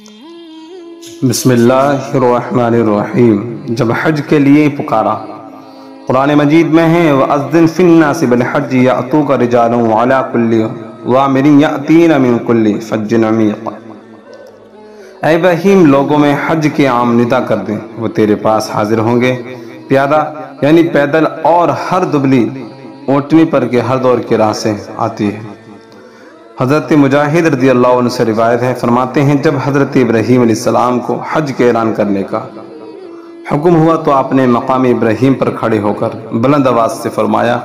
بسم اللہ الرحمن الرحیم۔ جب حج کے لیے پکارا، قرآن مجید میں ہے وَأَذِّنْ فِي النَّاسِ بِالْحَجِّ يَأْتُوكَ رِجَالٌ وَعَلَىٰ كُلِّ ضَامِرٍ يَأْتِينَ مِن كُلِّ فَجٍّ عَمِيقٍ۔ اے ابراہیم، لوگوں میں حج کے عام ندا کر دیں، وہ تیرے پاس حاضر ہوں گے، پیادہ یعنی پیدل، اور ہر دبلی اونٹنی پر کے ہر دور کی راہ سے آتی ہے۔ حضرت مجاہد رضی اللہ عنہ سے روایت ہے، فرماتے ہیں جب حضرت ابراہیم علیہ السلام کو حج کے اعلان کرنے کا حکم ہوا تو آپ نے مقام ابراہیم پر کھڑے ہو کر بلند آواز سے فرمایا،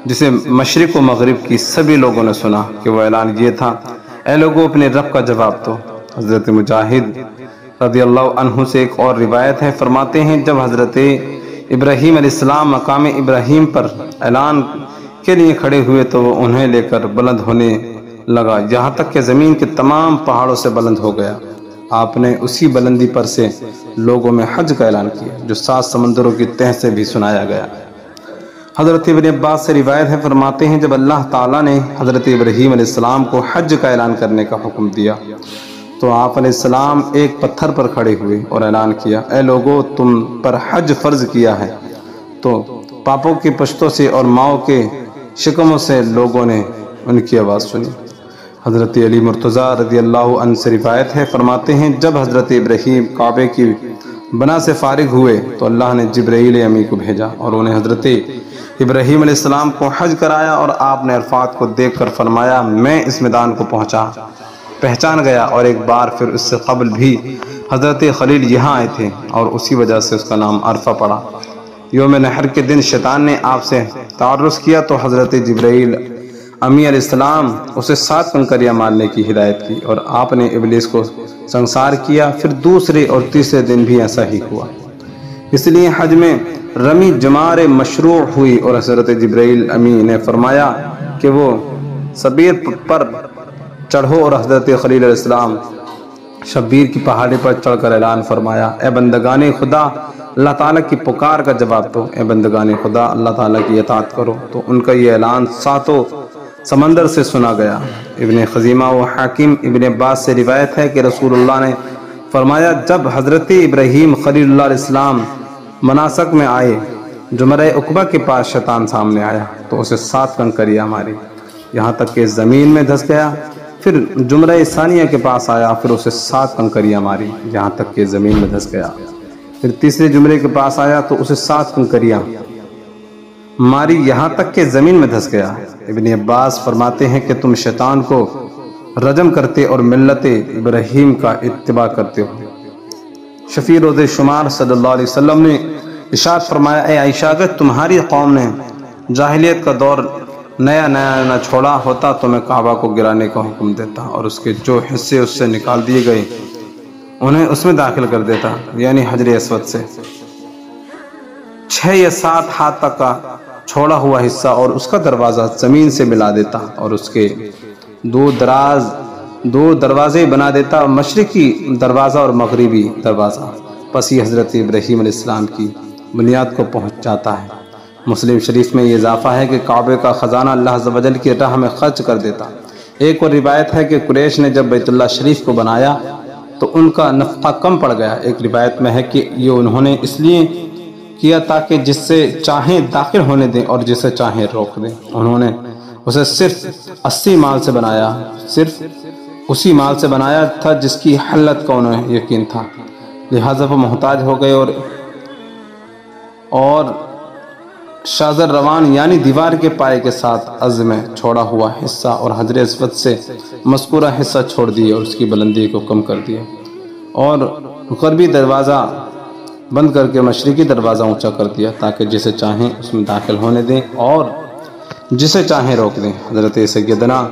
جسے مشرق و مغرب کی سبھی لوگوں نے سنا، کہ وہ اعلان یہ تھا، اے لوگوں اپنے رب کا جواب دو۔ حضرت مجاہد رضی اللہ عنہ سے ایک اور روایت ہے، فرماتے ہیں جب حضرت ابراہیم علیہ السلام مقام ابراہیم پر اعلان کے لیے کھڑے ہوئے تو وہ انہیں لے کر بلند ہونے لگا، یہاں تک کہ زمین کے تمام پہاڑوں سے بلند ہو گیا۔ آپ نے اسی بلندی پر سے لوگوں میں حج کا اعلان کیا، جو 7 سمندروں کی تہ سے بھی سنایا گیا۔ حضرت ابن عباس سے روایت ہے، فرماتے ہیں جب اللہ تعالیٰ نے حضرت ابراہیم علیہ السلام کو حج کا اعلان کرنے کا حکم دیا تو آپ علیہ السلام ایک پتھر پر کھڑے ہوئے اور اعلان کیا، اے لوگوں، تم پر حج فرض کیا ہے۔ تو پاپوں کی پشتوں سے اور ماؤں کے شکموں سے لوگوں نے ان کی آواز سنی۔ حضرت علی مرتضیٰ رضی اللہ عنہ سے روایت ہے، فرماتے ہیں جب حضرت ابراہیم کعبے کی بنا سے فارغ ہوئے تو اللہ نے جبرائیل امی کو بھیجا اور انہیں حضرت ابراہیم علیہ السلام کو حج کرایا، اور آپ نے عرفات کو دیکھ کر فرمایا، میں اس میدان کو پہچان گیا، اور ایک بار پھر اس سے قبل بھی حضرت خلیل یہاں آئے تھے اور اسی وجہ سے اس کا نام عرفہ پڑا۔ یوم نحر کے دن شیطان نے آپ سے تعرض کیا تو حضرت جبرائیل امی علیہ السلام اسے 7 کنکریاں مارنے کی ہدایت کی، اور آپ نے ابلیس کو سنسار کیا۔ پھر دوسرے اور تیسرے دن بھی ایسا ہی ہوا، اس لیے حج میں رمی جمار مشروع ہوئی، اور حضرت جبرائیل امی نے فرمایا کہ وہ شبیر پر چڑھو، اور حضرت خلیل علیہ السلام شبیر کی پہاڑی پر چڑھ کر اعلان فرمایا، اے بندگان خدا، اللہ تعالیٰ کی پکار کا جواب دو، اے بندگان خدا، اللہ تعالیٰ کی اطاعت کرو۔ تو ان کا یہ اعلان 7 سمندر سے سنا گیا۔ ابن خزیمہ و حاکم ابن عباس سے روایت ہے کہ رسول اللہ نے فرمایا جب حضرت ابراہیم خلیل اللہ علیہ السلام مناسک میں آئے، جمرہ عقبہ کے پاس شیطان سامنے آیا تو اسے 7 کنکریاں ماری، یہاں تک کہ زمین میں دھس گیا۔ پھر جمرہ ثانیہ کے پاس آیا، پھر اسے 7 کنکریاں ماری، یہاں تک کہ زمین میں دھس گیا۔ پھر تیسرے جمرے کے پاس آیا تو اسے 7 کنکریاں ماری، یہاں تک کہ زمین میں دھس گیا۔ ابن عباس فرماتے ہیں کہ تم شیطان کو رجم کرتے اور ملت ابراہیم کا اتباع کرتے ہو۔ شفیع روز شمار صلی اللہ علیہ وسلم نے ارشاد فرمایا، اے عائشہ، اگر تمہاری قوم نے جاہلیت کا دور نیا نہ چھوڑا ہوتا تو میں کعبہ کو گرانے کا حکم دیتا، اور اس کے جو حصے اس سے نکال دیے گئے انہیں اس میں داخل کر دیتا، یعنی حجر اسود سے 6 یا 7 ہاتھ تک کا چھوڑا ہوا حصہ اور اس کا دروازہ زمین سے ملا دیتا، اور اس کے 2 دروازے بنا دیتا، مشرقی دروازہ اور مغربی دروازہ۔ پس یہ حضرت ابراہیم علیہ السلام کی بنیاد کو پہنچ جاتا ہے۔ مسلم شریف میں یہ اضافہ ہے کہ کعبے کا خزانہ اللہ عز و جل کی راہ میں خرچ کر دیتا۔ ایک اور روایت ہے کہ قریش نے جب بیت اللہ شریف کو بنایا تو ان کا نفقہ کم پڑ گیا۔ ایک روایت میں ہے کہ یہ انہوں نے اس لیے کیا تاکہ جس سے چاہیں داخل ہونے دیں اور جسے چاہیں روک دیں۔ انہوں نے اسے صرف 80 مال سے بنایا، صرف اسی مال سے بنایا تھا جس کی حلت کا انہیں یقین تھا، لہذا وہ محتاج ہو گئے اور شاذر روان یعنی دیوار کے پائے کے ساتھ عرض میں چھوڑا ہوا حصہ اور حجر اسود سے مذکورہ حصہ چھوڑ دیے اور اس کی بلندی کو کم کر دیا، اور غربی دروازہ بند کر کے مشرقی دروازہ اونچا کر دیا تاکہ جسے چاہیں اس میں داخل ہونے دیں اور جسے چاہیں روک دیں۔ حضرت سیدنا